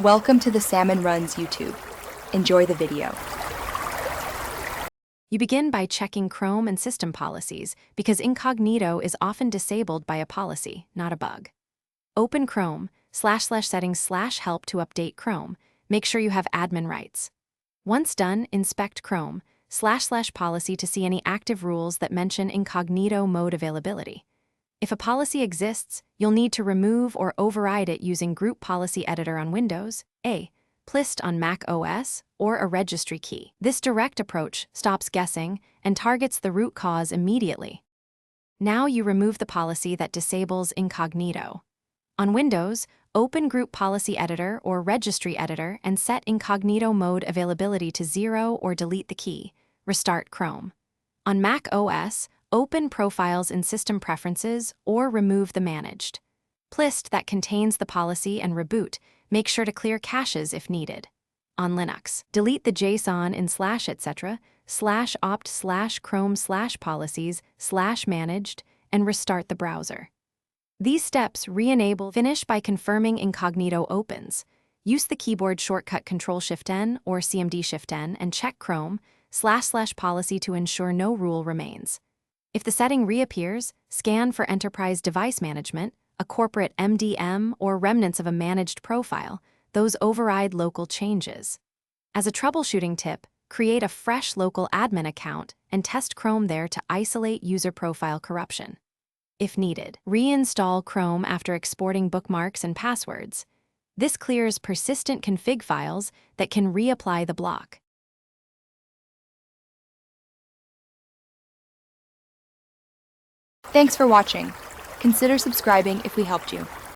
Welcome to the Salmon Runs YouTube. Enjoy the video. You begin by checking Chrome and system policies because incognito is often disabled by a policy, not a bug. Open Chrome, //settings/help to update Chrome. Make sure you have admin rights. Once done, inspect Chrome, //policy to see any active rules that mention incognito mode availability. If a policy exists, you'll need to remove or override it using Group Policy Editor on Windows, plist on Mac OS, or a registry key. This direct approach stops guessing and targets the root cause immediately. Now you remove the policy that disables incognito. On Windows, open Group Policy Editor or Registry Editor and set incognito mode availability to 0 or delete the key. Restart Chrome. On Mac OS, open Profiles in System Preferences or remove the managed plist that contains the policy and reboot. Make sure to clear caches if needed. On Linux, delete the JSON in /etc, /opt/chrome/policies/managed and restart the browser. These steps re-enable. Finish by confirming incognito opens. Use the keyboard shortcut Ctrl-Shift-N or CMD-Shift-N and check Chrome //policy to ensure no rule remains. If the setting reappears, scan for enterprise device management, a corporate MDM, or remnants of a managed profile. Those override local changes. As a troubleshooting tip, create a fresh local admin account and test Chrome there to isolate user profile corruption. If needed, reinstall Chrome after exporting bookmarks and passwords. This clears persistent config files that can reapply the block. Thanks for watching. Consider subscribing if we helped you.